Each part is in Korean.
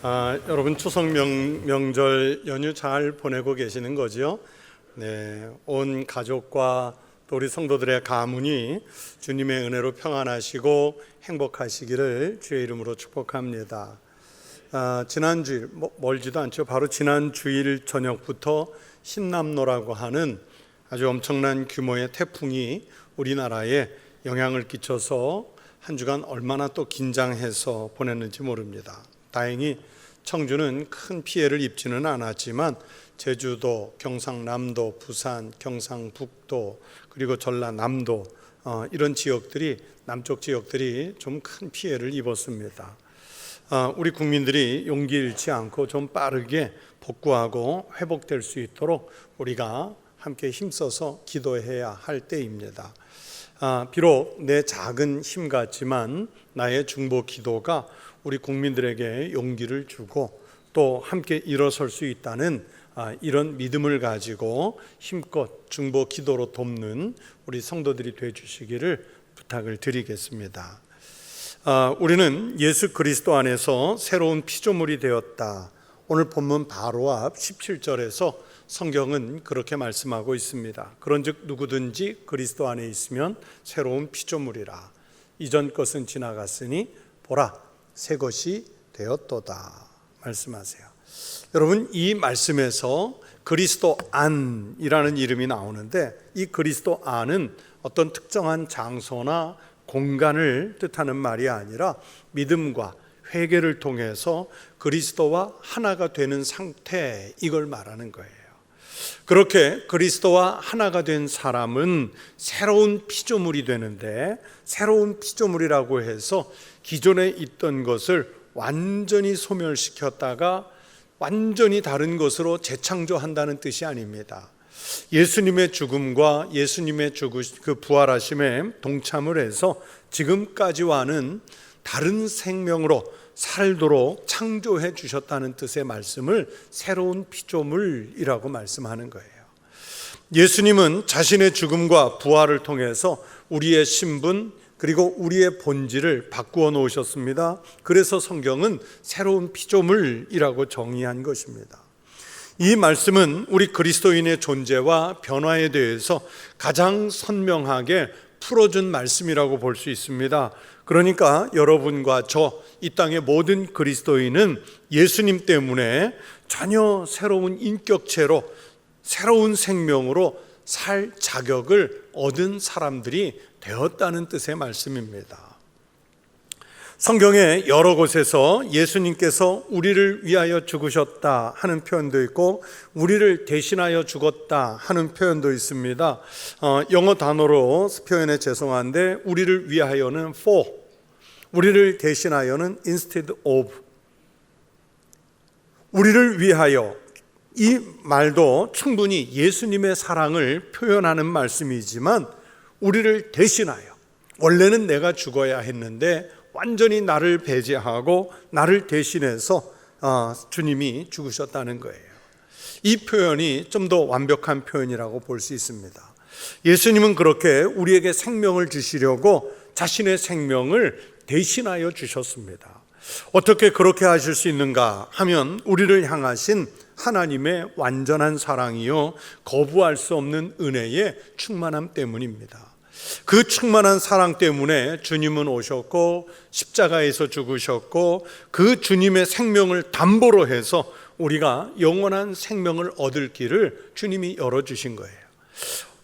여러분 추석 명절 연휴 잘 보내고 계시는 거죠? 네, 온 가족과 또 우리 성도들의 가문이 주님의 은혜로 평안하시고 행복하시기를 주의 이름으로 축복합니다. 지난 주일, 멀지도 않죠. 바로 지난 주일 저녁부터 신남노라고 하는 아주 엄청난 규모의 태풍이 우리나라에 영향을 끼쳐서 한 주간 얼마나 또 긴장해서 보냈는지 모릅니다. 다행히 청주는 큰 피해를 입지는 않았지만 제주도, 경상남도, 부산, 경상북도 그리고 전라남도 이런 지역들이, 남쪽 지역들이 좀 큰 피해를 입었습니다. 우리 국민들이 용기 잃지 않고 좀 빠르게 복구하고 회복될 수 있도록 우리가 함께 힘써서 기도해야 할 때입니다. 비록 내 작은 힘 같지만 나의 중보 기도가 우리 국민들에게 용기를 주고 또 함께 일어설 수 있다는 이런 믿음을 가지고 힘껏 중보 기도로 돕는 우리 성도들이 되어주시기를 부탁을 드리겠습니다. 우리는 예수 그리스도 안에서 새로운 피조물이 되었다. 오늘 본문 바로 앞 17절에서 성경은 그렇게 말씀하고 있습니다. 그런즉 누구든지 그리스도 안에 있으면 새로운 피조물이라. 이전 것은 지나갔으니 보라 새 것이 되었도다 말씀하세요. 여러분, 이 말씀에서 그리스도 안이라는 이름이 나오는데 이 그리스도 안은 어떤 특정한 장소나 공간을 뜻하는 말이 아니라 믿음과 회개를 통해서 그리스도와 하나가 되는 상태, 이걸 말하는 거예요. 그렇게 그리스도와 하나가 된 사람은 새로운 피조물이 되는데, 새로운 피조물이라고 해서 기존에 있던 것을 완전히 소멸시켰다가 완전히 다른 것으로 재창조한다는 뜻이 아닙니다. 예수님의 죽음과 예수님의 그 부활하심에 동참을 해서 지금까지와는 다른 생명으로 살도록 창조해 주셨다는 뜻의 말씀을 새로운 피조물이라고 말씀하는 거예요. 예수님은 자신의 죽음과 부활을 통해서 우리의 신분 그리고 우리의 본질을 바꾸어 놓으셨습니다. 그래서 성경은 새로운 피조물이라고 정의한 것입니다. 이 말씀은 우리 그리스도인의 존재와 변화에 대해서 가장 선명하게 풀어준 말씀이라고 볼 수 있습니다. 그러니까 여러분과 저, 이 땅의 모든 그리스도인은 예수님 때문에 전혀 새로운 인격체로, 새로운 생명으로 살 자격을 얻은 사람들이 되었다는 뜻의 말씀입니다. 성경에 여러 곳에서 예수님께서 우리를 위하여 죽으셨다 하는 표현도 있고 우리를 대신하여 죽었다 하는 표현도 있습니다. 영어 단어로 표현해 죄송한데 우리를 위하여는 for, 우리를 대신하여는 instead of, 우리를 위하여, 이 말도 충분히 예수님의 사랑을 표현하는 말씀이지만 우리를 대신하여, 원래는 내가 죽어야 했는데 완전히 나를 배제하고 나를 대신해서 주님이 죽으셨다는 거예요. 이 표현이 좀 더 완벽한 표현이라고 볼 수 있습니다. 예수님은 그렇게 우리에게 생명을 주시려고 자신의 생명을 대신하여 주셨습니다. 어떻게 그렇게 하실 수 있는가 하면 우리를 향하신 하나님의 완전한 사랑이요 거부할 수 없는 은혜의 충만함 때문입니다. 그 충만한 사랑 때문에 주님은 오셨고 십자가에서 죽으셨고 그 주님의 생명을 담보로 해서 우리가 영원한 생명을 얻을 길을 주님이 열어주신 거예요.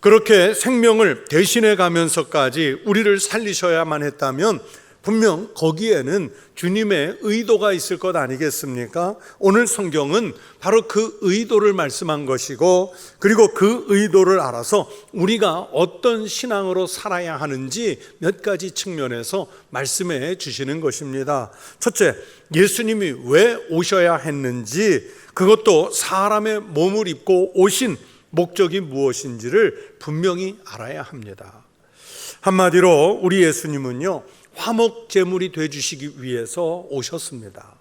그렇게 생명을 대신해 가면서까지 우리를 살리셔야만 했다면 분명 거기에는 주님의 의도가 있을 것 아니겠습니까? 오늘 성경은 바로 그 의도를 말씀한 것이고 그리고 그 의도를 알아서 우리가 어떤 신앙으로 살아야 하는지 몇 가지 측면에서 말씀해 주시는 것입니다. 첫째, 예수님이 왜 오셔야 했는지, 그것도 사람의 몸을 입고 오신 목적이 무엇인지를 분명히 알아야 합니다. 한마디로 우리 예수님은요 화목 제물이 되어주시기 위해서 오셨습니다.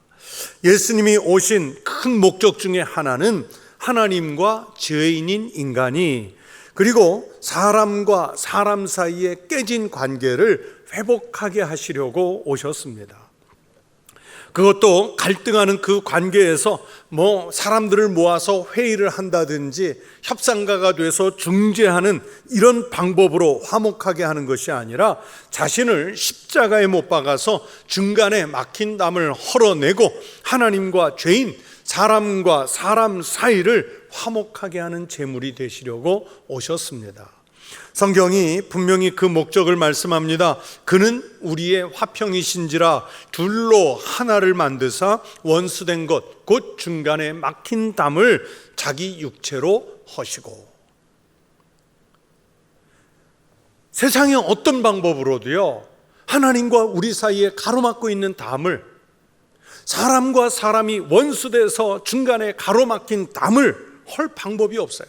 예수님이 오신 큰 목적 중에 하나는 하나님과 죄인인 인간이, 그리고 사람과 사람 사이에 깨진 관계를 회복하게 하시려고 오셨습니다. 그것도 갈등하는 그 관계에서 사람들을 모아서 회의를 한다든지 협상가가 돼서 중재하는 이런 방법으로 화목하게 하는 것이 아니라 자신을 십자가에 못 박아서 중간에 막힌 담을 헐어내고 하나님과 죄인, 사람과 사람 사이를 화목하게 하는 제물이 되시려고 오셨습니다. 성경이 분명히 그 목적을 말씀합니다. 그는 우리의 화평이신지라 둘로 하나를 만드사 원수된 것 곧 중간에 막힌 담을 자기 육체로 허시고. 세상의 어떤 방법으로도요, 하나님과 우리 사이에 가로막고 있는 담을, 사람과 사람이 원수돼서 중간에 가로막힌 담을 헐 방법이 없어요.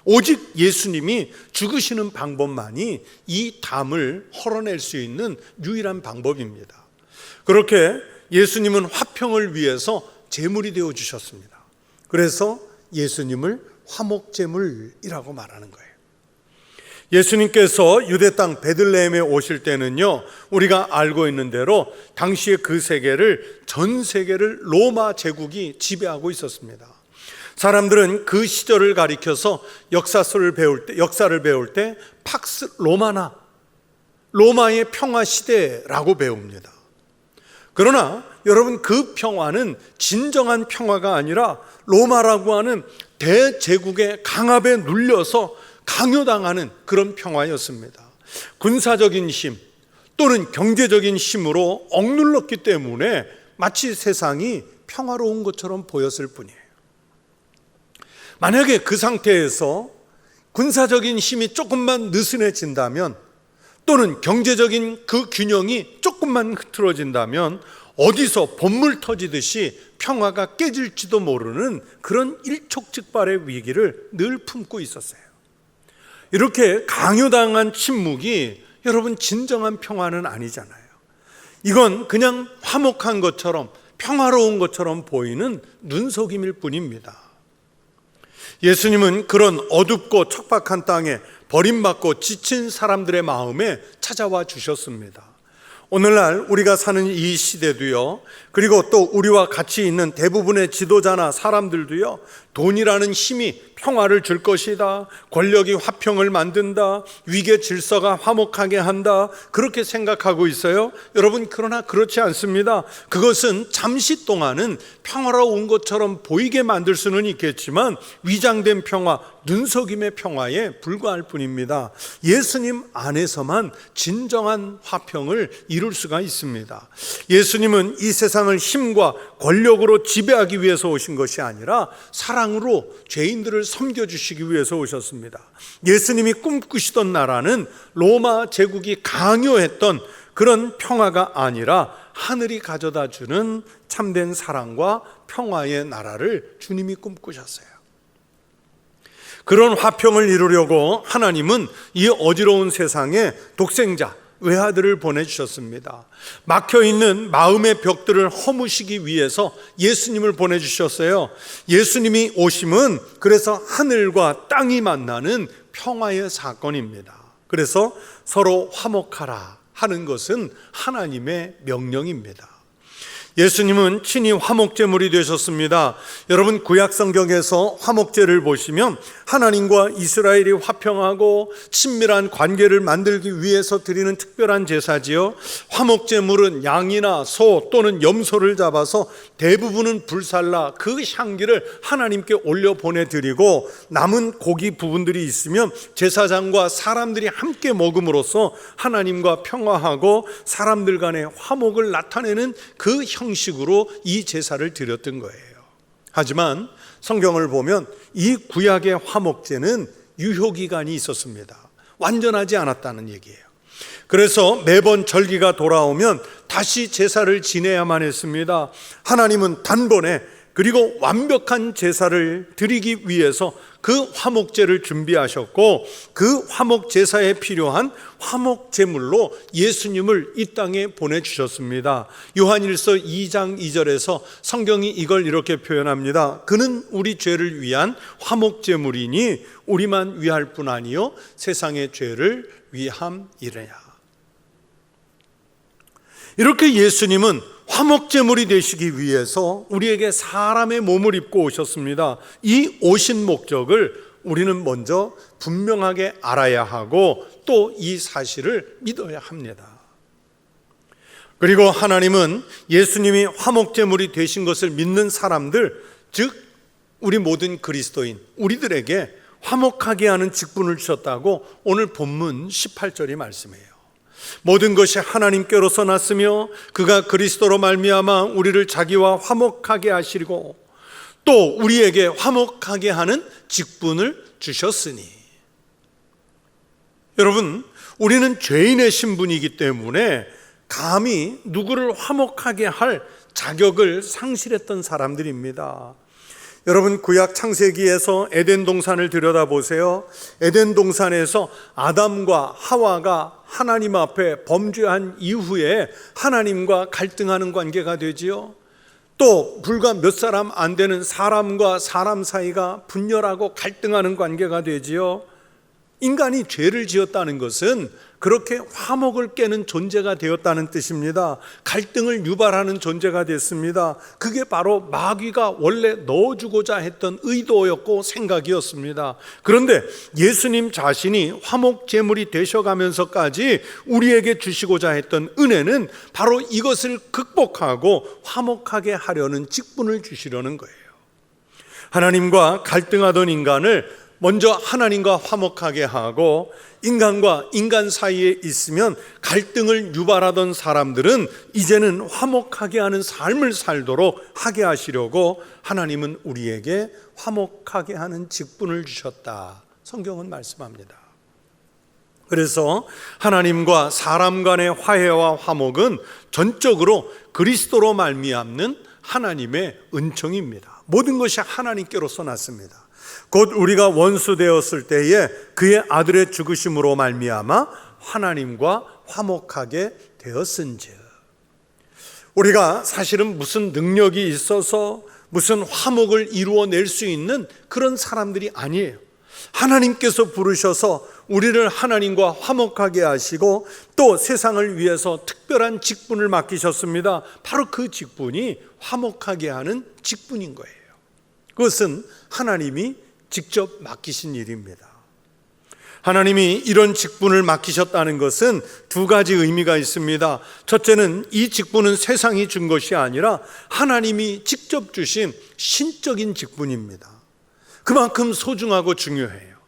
오직 예수님이 죽으시는 방법만이 이 담을 헐어낼 수 있는 유일한 방법입니다. 그렇게 예수님은 화평을 위해서 제물이 되어 주셨습니다. 그래서 예수님을 화목제물이라고 말하는 거예요. 예수님께서 유대 땅 베들레헴에 오실 때는요, 우리가 알고 있는 대로 당시의 그 세계를, 전 세계를 로마 제국이 지배하고 있었습니다. 사람들은 그 시절을 가리켜서 역사를 배울 때 팍스 로마나, 로마의 평화 시대라고 배웁니다. 그러나 여러분, 그 평화는 진정한 평화가 아니라 로마라고 하는 대제국의 강압에 눌려서 강요당하는 그런 평화였습니다. 군사적인 힘 또는 경제적인 힘으로 억눌렀기 때문에 마치 세상이 평화로운 것처럼 보였을 뿐이에요. 만약에 그 상태에서 군사적인 힘이 조금만 느슨해진다면, 또는 경제적인 그 균형이 조금만 흐트러진다면 어디서 본물 터지듯이 평화가 깨질지도 모르는 그런 일촉즉발의 위기를 늘 품고 있었어요. 이렇게 강요당한 침묵이 여러분 진정한 평화는 아니잖아요. 이건 그냥 화목한 것처럼, 평화로운 것처럼 보이는 눈속임일 뿐입니다. 예수님은 그런 어둡고 척박한 땅에 버림받고 지친 사람들의 마음에 찾아와 주셨습니다. 오늘날 우리가 사는 이 시대도요, 그리고 또 우리와 같이 있는 대부분의 지도자나 사람들도요, 돈이라는 힘이 평화를 줄 것이다, 권력이 화평을 만든다, 위계 질서가 화목하게 한다, 그렇게 생각하고 있어요. 여러분, 그러나 그렇지 않습니다. 그것은 잠시 동안은 평화로운 것처럼 보이게 만들 수는 있겠지만 위장된 평화, 눈속임의 평화에 불과할 뿐입니다. 예수님 안에서만 진정한 화평을 이룰 수가 있습니다. 예수님은 이 세상을 힘과 권력으로 지배하기 위해서 오신 것이 아니라 사랑으로 죄인들을 섬겨주시기 위해서 오셨습니다. 예수님이 꿈꾸시던 나라는 로마 제국이 강요했던 그런 평화가 아니라 하늘이 가져다 주는 참된 사랑과 평화의 나라를 주님이 꿈꾸셨어요. 그런 화평을 이루려고 하나님은 이 어지러운 세상에 독생자, 외아들을 보내주셨습니다. 막혀있는 마음의 벽들을 허무시기 위해서 예수님을 보내주셨어요. 예수님이 오심은 그래서 하늘과 땅이 만나는 평화의 사건입니다. 그래서 서로 화목하라 하는 것은 하나님의 명령입니다. 예수님은 친히 화목제물이 되셨습니다. 여러분, 구약 성경에서 화목제를 보시면 하나님과 이스라엘이 화평하고 친밀한 관계를 만들기 위해서 드리는 특별한 제사지요. 화목제물은 양이나 소 또는 염소를 잡아서 대부분은 불살라 그 향기를 하나님께 올려 보내드리고, 남은 고기 부분들이 있으면 제사장과 사람들이 함께 먹음으로써 하나님과 평화하고 사람들 간의 화목을 나타내는 그 형식으로 이 제사를 드렸던 거예요. 하지만 성경을 보면 이 구약의 화목제는 유효기간이 있었습니다. 완전하지 않았다는 얘기예요. 그래서 매번 절기가 돌아오면 다시 제사를 지내야만 했습니다. 하나님은 단번에 그리고 완벽한 제사를 드리기 위해서 그 화목제를 준비하셨고, 그 화목제사에 필요한 화목제물로 예수님을 이 땅에 보내주셨습니다. 요한일서 2장 2절에서 성경이 이걸 이렇게 표현합니다. 그는 우리 죄를 위한 화목제물이니 우리만 위할 뿐 아니요 세상의 죄를 위함이래야. 이렇게 예수님은 화목제물이 되시기 위해서 우리에게 사람의 몸을 입고 오셨습니다. 이 오신 목적을 우리는 먼저 분명하게 알아야 하고 또 이 사실을 믿어야 합니다. 그리고 하나님은 예수님이 화목제물이 되신 것을 믿는 사람들, 즉 우리 모든 그리스도인, 우리들에게 화목하게 하는 직분을 주셨다고 오늘 본문 18절이 말씀해요. 모든 것이 하나님께로서 났으며 그가 그리스도로 말미암아 우리를 자기와 화목하게 하시고 또 우리에게 화목하게 하는 직분을 주셨으니. 여러분, 우리는 죄인의 신분이기 때문에 감히 누구를 화목하게 할 자격을 상실했던 사람들입니다. 여러분, 구약 창세기에서 에덴 동산을 들여다보세요. 에덴 동산에서 아담과 하와가 하나님 앞에 범죄한 이후에 하나님과 갈등하는 관계가 되지요. 또 불과 몇 사람 안 되는 사람과 사람 사이가 분열하고 갈등하는 관계가 되지요. 인간이 죄를 지었다는 것은 그렇게 화목을 깨는 존재가 되었다는 뜻입니다. 갈등을 유발하는 존재가 됐습니다. 그게 바로 마귀가 원래 넣어주고자 했던 의도였고 생각이었습니다. 그런데 예수님 자신이 화목제물이 되셔가면서까지 우리에게 주시고자 했던 은혜는 바로 이것을 극복하고 화목하게 하려는 직분을 주시려는 거예요. 하나님과 갈등하던 인간을 먼저 하나님과 화목하게 하고, 인간과 인간 사이에 있으면 갈등을 유발하던 사람들은 이제는 화목하게 하는 삶을 살도록 하게 하시려고 하나님은 우리에게 화목하게 하는 직분을 주셨다, 성경은 말씀합니다. 그래서 하나님과 사람 간의 화해와 화목은 전적으로 그리스도로 말미암는 하나님의 은총입니다. 모든 것이 하나님께로서 났습니다. 곧 우리가 원수 되었을 때에 그의 아들의 죽으심으로 말미암아 하나님과 화목하게 되었은즉. 우리가 사실은 무슨 능력이 있어서 무슨 화목을 이루어낼 수 있는 그런 사람들이 아니에요. 하나님께서 부르셔서 우리를 하나님과 화목하게 하시고 또 세상을 위해서 특별한 직분을 맡기셨습니다. 바로 그 직분이 화목하게 하는 직분인 거예요. 그것은 하나님이 직접 맡기신 일입니다. 하나님이 이런 직분을 맡기셨다는 것은 두 가지 의미가 있습니다. 첫째는 이 직분은 세상이 준 것이 아니라 하나님이 직접 주신 신적인 직분입니다. 그만큼 소중하고 중요해요.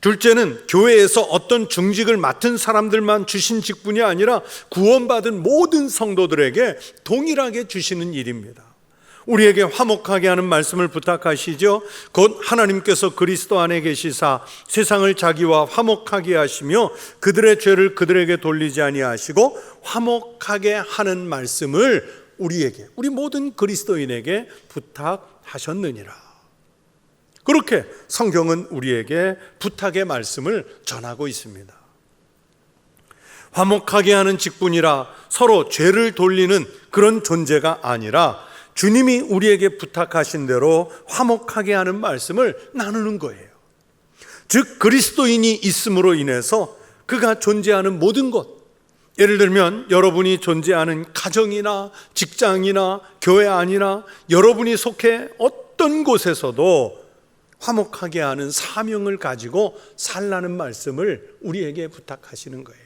둘째는 교회에서 어떤 중직을 맡은 사람들만 주신 직분이 아니라 구원받은 모든 성도들에게 동일하게 주시는 일입니다. 우리에게 화목하게 하는 말씀을 부탁하시죠. 곧 하나님께서 그리스도 안에 계시사 세상을 자기와 화목하게 하시며 그들의 죄를 그들에게 돌리지 아니하시고 화목하게 하는 말씀을 우리에게, 우리 모든 그리스도인에게 부탁하셨느니라. 그렇게 성경은 우리에게 부탁의 말씀을 전하고 있습니다. 화목하게 하는 직분이라 서로 죄를 돌리는 그런 존재가 아니라 주님이 우리에게 부탁하신 대로 화목하게 하는 말씀을 나누는 거예요. 즉 그리스도인이 있음으로 인해서 그가 존재하는 모든 것, 예를 들면 여러분이 존재하는 가정이나 직장이나 교회 안이나 여러분이 속해 어떤 곳에서도 화목하게 하는 사명을 가지고 살라는 말씀을 우리에게 부탁하시는 거예요.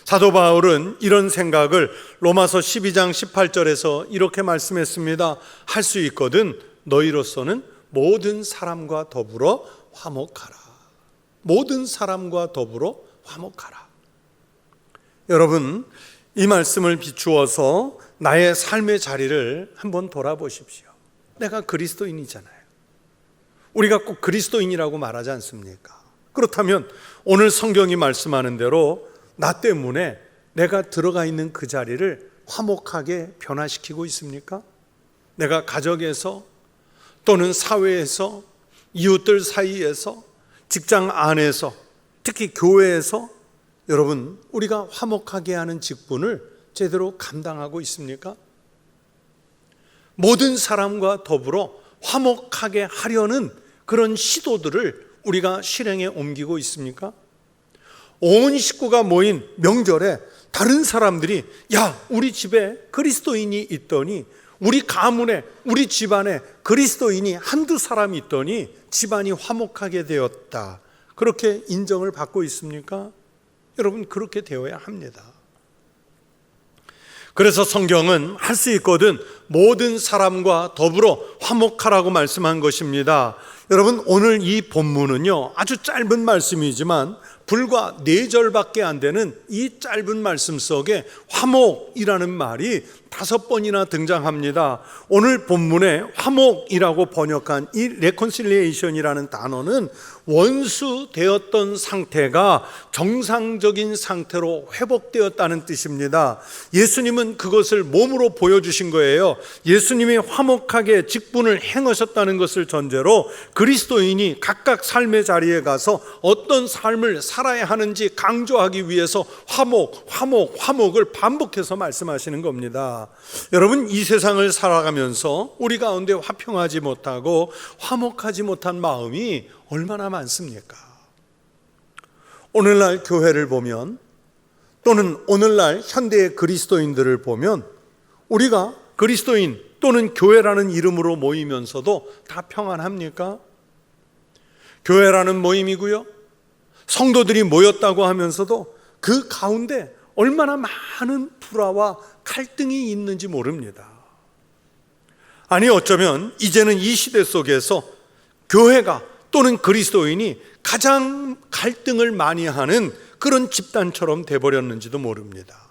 사도 바울은 이런 생각을 로마서 12장 18절에서 이렇게 말씀했습니다. 할 수 있거든 너희로서는 모든 사람과 더불어 화목하라. 모든 사람과 더불어 화목하라. 여러분, 이 말씀을 비추어서 나의 삶의 자리를 한번 돌아보십시오. 내가 그리스도인이잖아요. 우리가 꼭 그리스도인이라고 말하지 않습니까? 그렇다면 오늘 성경이 말씀하는 대로 나 때문에 내가 들어가 있는 그 자리를 화목하게 변화시키고 있습니까? 내가 가정에서 또는 사회에서, 이웃들 사이에서, 직장 안에서, 특히 교회에서 여러분, 우리가 화목하게 하는 직분을 제대로 감당하고 있습니까? 모든 사람과 더불어 화목하게 하려는 그런 시도들을 우리가 실행에 옮기고 있습니까? 온 식구가 모인 명절에 다른 사람들이 야, 우리 집에 그리스도인이 있더니, 우리 가문에, 우리 집안에 그리스도인이 한두 사람이 있더니 집안이 화목하게 되었다, 그렇게 인정을 받고 있습니까? 여러분, 그렇게 되어야 합니다. 그래서 성경은 할 수 있거든 모든 사람과 더불어 화목하라고 말씀한 것입니다. 여러분, 오늘 이 본문은요, 아주 짧은 말씀이지만 불과 4절밖에 안 되는 이 짧은 말씀 속에 화목이라는 말이 5번이나 등장합니다. 오늘 본문에 화목이라고 번역한 이 reconciliation이라는 단어는 원수되었던 상태가 정상적인 상태로 회복되었다는 뜻입니다. 예수님은 그것을 몸으로 보여주신 거예요. 예수님이 화목하게 직분을 행하셨다는 것을 전제로 그리스도인이 각각 삶의 자리에 가서 어떤 삶을 살아야 하는지 강조하기 위해서 화목을 반복해서 말씀하시는 겁니다. 여러분, 이 세상을 살아가면서 우리 가운데 화평하지 못하고 화목하지 못한 마음이 얼마나 많습니까? 오늘날 교회를 보면, 또는 오늘날 현대의 그리스도인들을 보면, 우리가 그리스도인 또는 교회라는 이름으로 모이면서도 다 평안합니까? 교회라는 모임이고요, 성도들이 모였다고 하면서도 그 가운데 얼마나 많은 불화와 갈등이 있는지 모릅니다. 아니, 어쩌면 이제는 이 시대 속에서 교회가 또는 그리스도인이 가장 갈등을 많이 하는 그런 집단처럼 돼버렸는지도 모릅니다.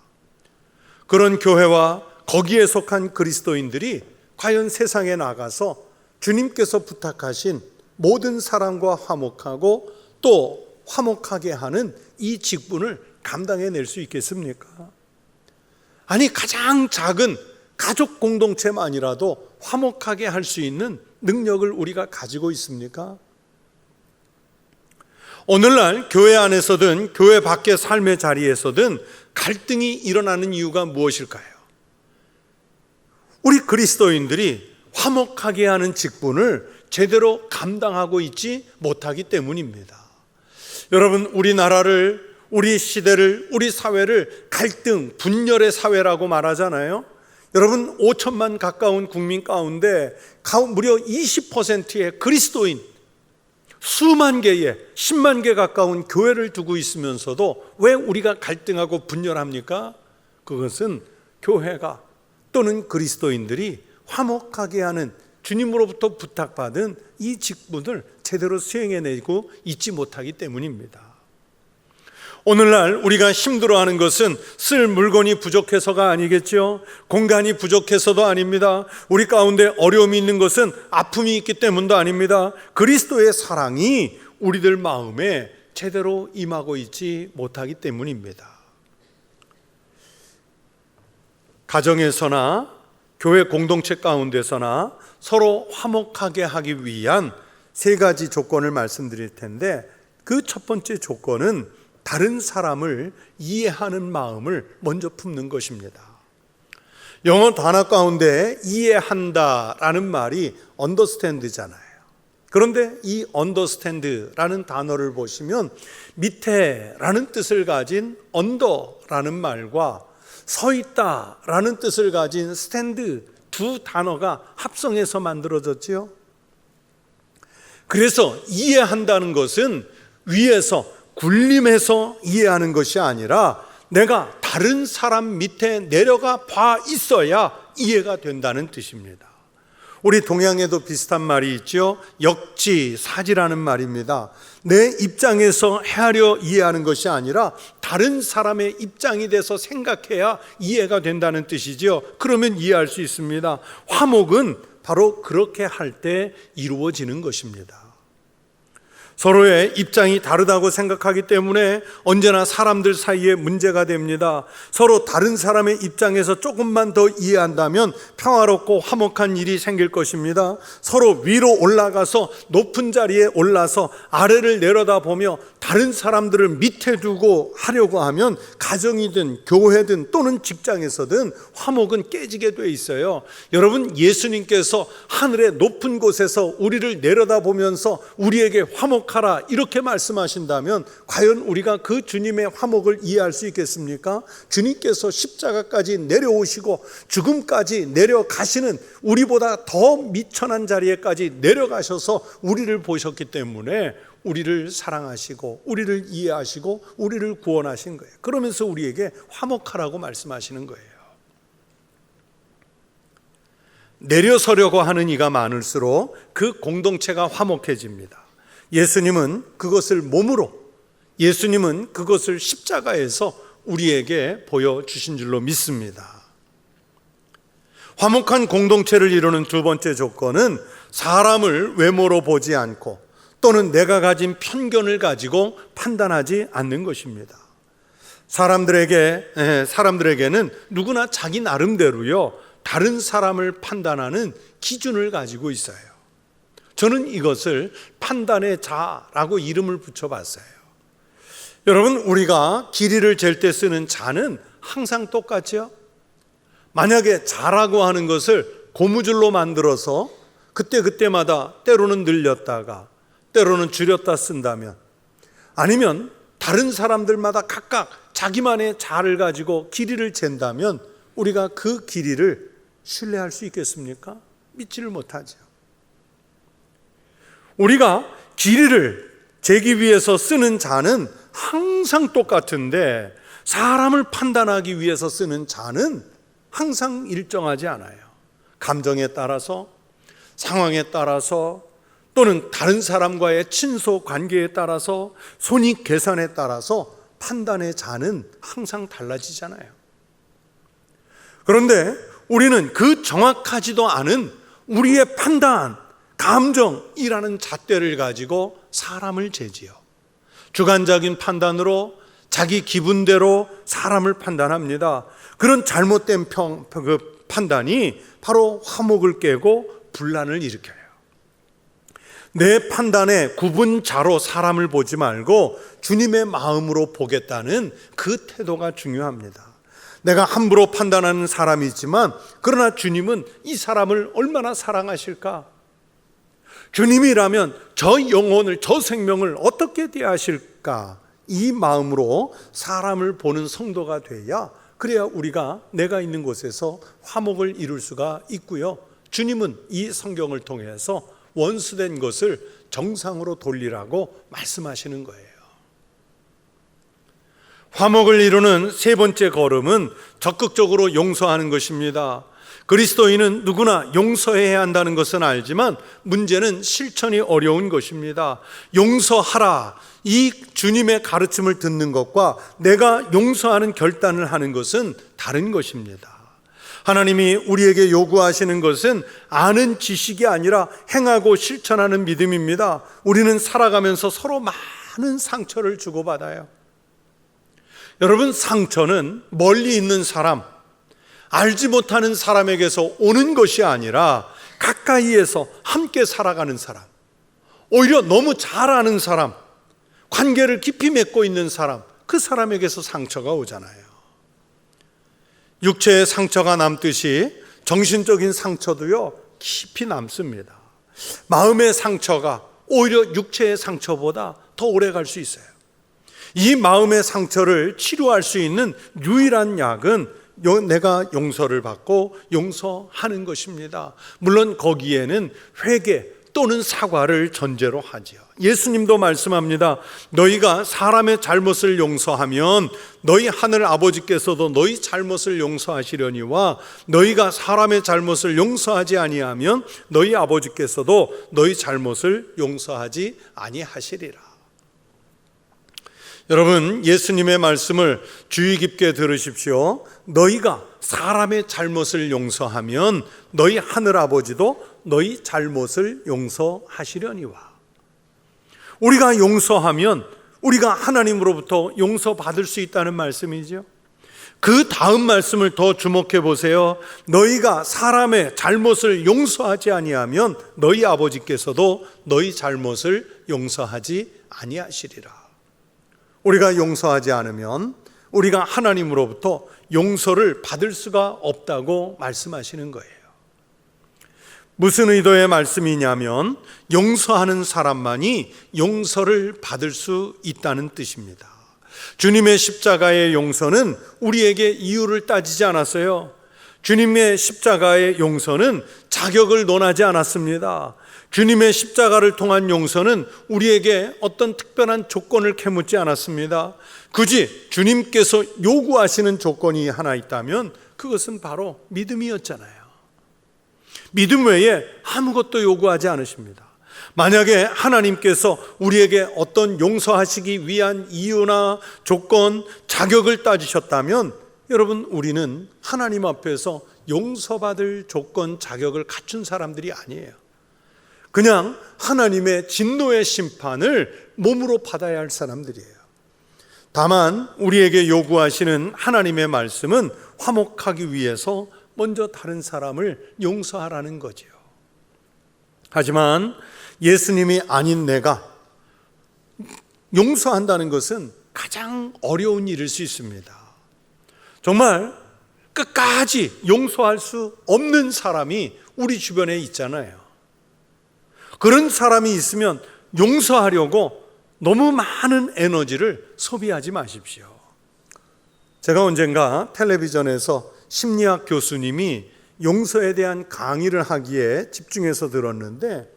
그런 교회와 거기에 속한 그리스도인들이 과연 세상에 나가서 주님께서 부탁하신 모든 사람과 화목하고 또 화목하게 하는 이 직분을 감당해낼 수 있겠습니까? 아니, 가장 작은 가족 공동체만이라도 화목하게 할 수 있는 능력을 우리가 가지고 있습니까? 오늘날 교회 안에서든 교회 밖의 삶의 자리에서든 갈등이 일어나는 이유가 무엇일까요? 우리 그리스도인들이 화목하게 하는 직분을 제대로 감당하고 있지 못하기 때문입니다. 여러분, 우리나라를, 우리 시대를, 우리 사회를 갈등, 분열의 사회라고 말하잖아요. 여러분, 5천만 가까운 국민 가운데 무려 20%의 그리스도인, 수만 개의 10만 개 가까운 교회를 두고 있으면서도 왜 우리가 갈등하고 분열합니까? 그것은 교회가 또는 그리스도인들이 화목하게 하는 주님으로부터 부탁받은 이 직분을 제대로 수행해내고 있지 못하기 때문입니다. 오늘날 우리가 힘들어하는 것은 쓸 물건이 부족해서가 아니겠죠. 공간이 부족해서도 아닙니다. 우리 가운데 어려움이 있는 것은 아픔이 있기 때문도 아닙니다. 그리스도의 사랑이 우리들 마음에 제대로 임하고 있지 못하기 때문입니다. 가정에서나 교회 공동체 가운데서나 서로 화목하게 하기 위한 3가지 조건을 말씀드릴 텐데, 그 첫 번째 조건은 다른 사람을 이해하는 마음을 먼저 품는 것입니다. 영어 단어 가운데 이해한다라는 말이 understand잖아요. 그런데 이 understand라는 단어를 보시면 밑에라는 뜻을 가진 under라는 말과 서 있다라는 뜻을 가진 stand, 두 단어가 합성해서 만들어졌지요. 그래서 이해한다는 것은 위에서 군림해서 이해하는 것이 아니라 내가 다른 사람 밑에 내려가 봐 있어야 이해가 된다는 뜻입니다. 우리 동양에도 비슷한 말이 있죠. 역지사지라는 말입니다. 내 입장에서 헤아려 이해하는 것이 아니라 다른 사람의 입장이 돼서 생각해야 이해가 된다는 뜻이죠. 그러면 이해할 수 있습니다. 화목은 바로 그렇게 할 때 이루어지는 것입니다. 서로의 입장이 다르다고 생각하기 때문에 언제나 사람들 사이에 문제가 됩니다. 서로 다른 사람의 입장에서 조금만 더 이해한다면 평화롭고 화목한 일이 생길 것입니다. 서로 위로 올라가서 높은 자리에 올라서 아래를 내려다보며 다른 사람들을 밑에 두고 하려고 하면 가정이든 교회든 또는 직장에서든 화목은 깨지게 돼 있어요. 여러분, 예수님께서 하늘의 높은 곳에서 우리를 내려다보면서 우리에게 화목하라 이렇게 말씀하신다면 과연 우리가 그 주님의 화목을 이해할 수 있겠습니까? 주님께서 십자가까지 내려오시고 죽음까지 내려가시는, 우리보다 더 미천한 자리에까지 내려가셔서 우리를 보셨기 때문에 우리를 사랑하시고 우리를 이해하시고 우리를 구원하신 거예요. 그러면서 우리에게 화목하라고 말씀하시는 거예요. 내려서려고 하는 이가 많을수록 그 공동체가 화목해집니다. 예수님은 그것을 몸으로, 예수님은 그것을 십자가에서 우리에게 보여주신 줄로 믿습니다. 화목한 공동체를 이루는 두 번째 조건은 사람을 외모로 보지 않고 또는 내가 가진 편견을 가지고 판단하지 않는 것입니다. 사람들에게는 누구나 자기 나름대로요, 다른 사람을 판단하는 기준을 가지고 있어요. 저는 이것을 판단의 자라고 이름을 붙여봤어요. 여러분, 우리가 길이를 잴 때 쓰는 자는 항상 똑같죠? 만약에 자라고 하는 것을 고무줄로 만들어서 그때마다 때로는 늘렸다가 때로는 줄였다 쓴다면, 아니면 다른 사람들마다 각각 자기만의 자를 가지고 길이를 잰다면 우리가 그 길이를 신뢰할 수 있겠습니까? 믿지를 못하죠. 우리가 길이를 재기 위해서 쓰는 자는 항상 똑같은데 사람을 판단하기 위해서 쓰는 자는 항상 일정하지 않아요. 감정에 따라서, 상황에 따라서, 또는 다른 사람과의 친소 관계에 따라서, 손익 계산에 따라서 판단의 자는 항상 달라지잖아요. 그런데 우리는 그 정확하지도 않은 우리의 판단, 감정이라는 잣대를 가지고 사람을 재지요. 주관적인 판단으로 자기 기분대로 사람을 판단합니다. 그런 잘못된 판단이 바로 화목을 깨고 분란을 일으켜요. 내 판단에 구분자로 사람을 보지 말고 주님의 마음으로 보겠다는 그 태도가 중요합니다. 내가 함부로 판단하는 사람이지만 그러나 주님은 이 사람을 얼마나 사랑하실까? 주님이라면 저 영혼을, 저 생명을 어떻게 대하실까? 이 마음으로 사람을 보는 성도가 돼야, 그래야 우리가 내가 있는 곳에서 화목을 이룰 수가 있고요. 주님은 이 성경을 통해서 원수된 것을 정상으로 돌리라고 말씀하시는 거예요. 화목을 이루는 세 번째 걸음은 적극적으로 용서하는 것입니다. 그리스도인은 누구나 용서해야 한다는 것은 알지만 문제는 실천이 어려운 것입니다. 용서하라, 이 주님의 가르침을 듣는 것과 내가 용서하는 결단을 하는 것은 다른 것입니다. 하나님이 우리에게 요구하시는 것은 아는 지식이 아니라 행하고 실천하는 믿음입니다. 우리는 살아가면서 서로 많은 상처를 주고받아요. 여러분, 상처는 멀리 있는 사람, 알지 못하는 사람에게서 오는 것이 아니라 가까이에서 함께 살아가는 사람, 오히려 너무 잘 아는 사람, 관계를 깊이 맺고 있는 사람, 그 사람에게서 상처가 오잖아요. 육체의 상처가 남듯이 정신적인 상처도요, 깊이 남습니다. 마음의 상처가 오히려 육체의 상처보다 더 오래 갈 수 있어요. 이 마음의 상처를 치료할 수 있는 유일한 약은 내가 용서를 받고 용서하는 것입니다. 물론 거기에는 회개 또는 사과를 전제로 하지요. 예수님도 말씀합니다. 너희가 사람의 잘못을 용서하면 너희 하늘 아버지께서도 너희 잘못을 용서하시려니와 너희가 사람의 잘못을 용서하지 아니하면 너희 아버지께서도 너희 잘못을 용서하지 아니하시리라. 여러분, 예수님의 말씀을 주의 깊게 들으십시오. 너희가 사람의 잘못을 용서하면 너희 하늘 아버지도 너희 잘못을 용서하시려니와. 우리가 용서하면 우리가 하나님으로부터 용서받을 수 있다는 말씀이죠. 그 다음 말씀을 더 주목해 보세요. 너희가 사람의 잘못을 용서하지 아니하면 너희 아버지께서도 너희 잘못을 용서하지 아니하시리라. 우리가 용서하지 않으면 우리가 하나님으로부터 용서를 받을 수가 없다고 말씀하시는 거예요. 무슨 의도의 말씀이냐면 용서하는 사람만이 용서를 받을 수 있다는 뜻입니다. 주님의 십자가의 용서는 우리에게 이유를 따지지 않았어요. 주님의 십자가의 용서는 자격을 논하지 않았습니다. 주님의 십자가를 통한 용서는 우리에게 어떤 특별한 조건을 캐묻지 않았습니다. 굳이 주님께서 요구하시는 조건이 하나 있다면 그것은 바로 믿음이었잖아요. 믿음 외에 아무것도 요구하지 않으십니다. 만약에 하나님께서 우리에게 어떤 용서하시기 위한 이유나 조건, 자격을 따지셨다면 여러분, 우리는 하나님 앞에서 용서받을 조건, 자격을 갖춘 사람들이 아니에요. 그냥 하나님의 진노의 심판을 몸으로 받아야 할 사람들이에요. 다만 우리에게 요구하시는 하나님의 말씀은 화목하기 위해서 먼저 다른 사람을 용서하라는 거죠. 하지만 예수님이 아닌 내가 용서한다는 것은 가장 어려운 일일 수 있습니다. 정말 끝까지 용서할 수 없는 사람이 우리 주변에 있잖아요. 그런 사람이 있으면 용서하려고 너무 많은 에너지를 소비하지 마십시오. 제가 언젠가 텔레비전에서 심리학 교수님이 용서에 대한 강의를 하기에 집중해서 들었는데,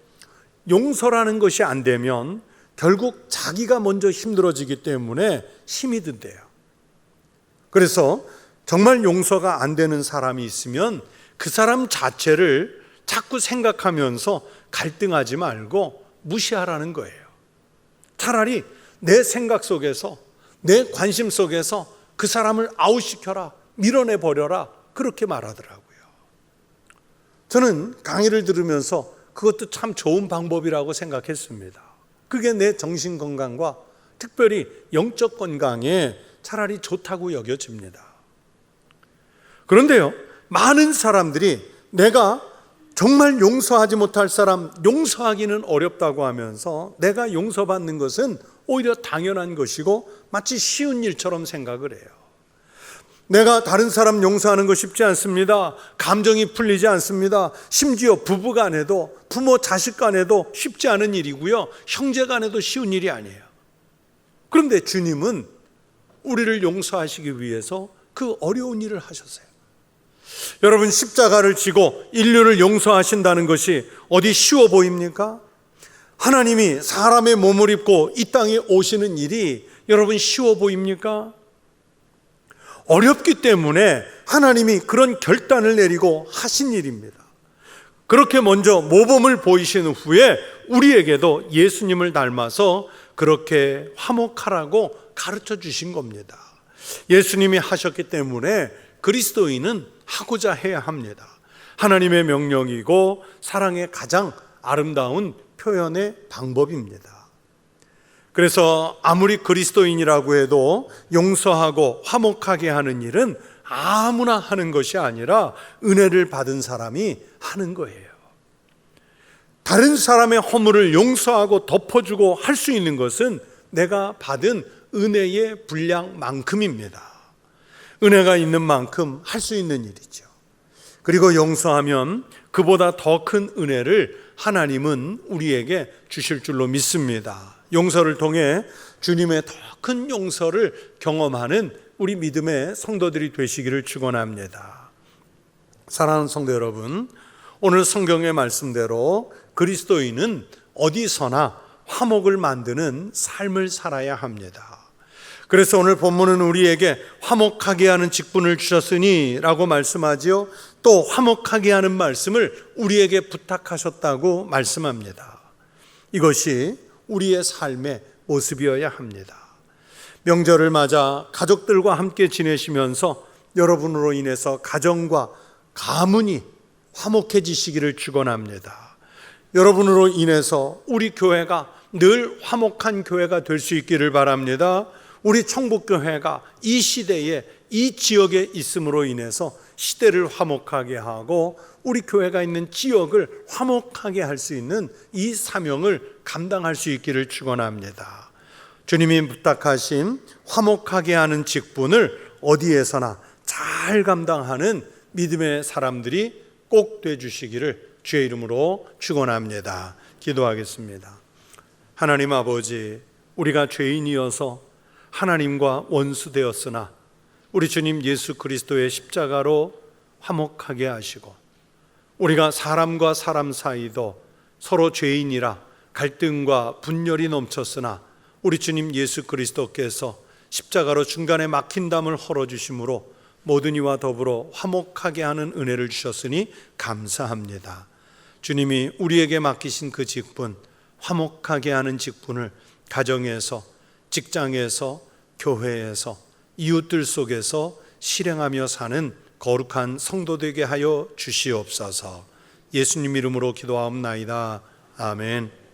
용서라는 것이 안 되면 결국 자기가 먼저 힘들어지기 때문에 힘이 든대요. 그래서 정말 용서가 안 되는 사람이 있으면 그 사람 자체를 자꾸 생각하면서 갈등하지 말고 무시하라는 거예요. 차라리 내 생각 속에서, 내 관심 속에서 그 사람을 아웃시켜라, 밀어내버려라, 그렇게 말하더라고요. 저는 강의를 들으면서 그것도 참 좋은 방법이라고 생각했습니다. 그게 내 정신 건강과 특별히 영적 건강에 차라리 좋다고 여겨집니다. 그런데요, 많은 사람들이 내가 정말 용서하지 못할 사람 용서하기는 어렵다고 하면서 내가 용서받는 것은 오히려 당연한 것이고 마치 쉬운 일처럼 생각을 해요. 내가 다른 사람 용서하는 거 쉽지 않습니다. 감정이 풀리지 않습니다. 심지어 부부 간에도, 부모 자식 간에도 쉽지 않은 일이고요, 형제 간에도 쉬운 일이 아니에요. 그런데 주님은 우리를 용서하시기 위해서 그 어려운 일을 하셨어요. 여러분, 십자가를 지고 인류를 용서하신다는 것이 어디 쉬워 보입니까? 하나님이 사람의 몸을 입고 이 땅에 오시는 일이 여러분 쉬워 보입니까? 어렵기 때문에 하나님이 그런 결단을 내리고 하신 일입니다. 그렇게 먼저 모범을 보이신 후에 우리에게도 예수님을 닮아서 그렇게 화목하라고 가르쳐 주신 겁니다. 예수님이 하셨기 때문에 그리스도인은 하고자 해야 합니다. 하나님의 명령이고 사랑의 가장 아름다운 표현의 방법입니다. 그래서 아무리 그리스도인이라고 해도 용서하고 화목하게 하는 일은 아무나 하는 것이 아니라 은혜를 받은 사람이 하는 거예요. 다른 사람의 허물을 용서하고 덮어주고 할 수 있는 것은 내가 받은 은혜의 분량만큼입니다. 은혜가 있는 만큼 할 수 있는 일이죠. 그리고 용서하면 그보다 더 큰 은혜를 하나님은 우리에게 주실 줄로 믿습니다. 용서를 통해 주님의 더 큰 용서를 경험하는 우리 믿음의 성도들이 되시기를 축원합니다. 사랑하는 성도 여러분, 오늘 성경의 말씀대로 그리스도인은 어디서나 화목을 만드는 삶을 살아야 합니다. 그래서 오늘 본문은 우리에게 화목하게 하는 직분을 주셨으니 라고 말씀하지요. 또 화목하게 하는 말씀을 우리에게 부탁하셨다고 말씀합니다. 이것이 우리의 삶의 모습이어야 합니다. 명절을 맞아 가족들과 함께 지내시면서 여러분으로 인해서 가정과 가문이 화목해지시기를 축원합니다. 여러분으로 인해서 우리 교회가 늘 화목한 교회가 될 수 있기를 바랍니다. 우리 청북교회가 이 시대에 이 지역에 있음으로 인해서 시대를 화목하게 하고 우리 교회가 있는 지역을 화목하게 할 수 있는 이 사명을 감당할 수 있기를 축원합니다. 주님이 부탁하신 화목하게 하는 직분을 어디에서나 잘 감당하는 믿음의 사람들이 꼭 되주시기를 주의 이름으로 축원합니다. 기도하겠습니다. 하나님 아버지, 우리가 죄인이어서 하나님과 원수되었으나 우리 주님 예수 그리스도의 십자가로 화목하게 하시고, 우리가 사람과 사람 사이도 서로 죄인이라 갈등과 분열이 넘쳤으나 우리 주님 예수 그리스도께서 십자가로 중간에 막힌 담을 헐어주심으로 모든 이와 더불어 화목하게 하는 은혜를 주셨으니 감사합니다. 주님이 우리에게 맡기신 그 직분, 화목하게 하는 직분을 가정에서, 직장에서, 교회에서, 이웃들 속에서 실행하며 사는 거룩한 성도 되게 하여 주시옵소서. 예수님 이름으로 기도하옵나이다. 아멘.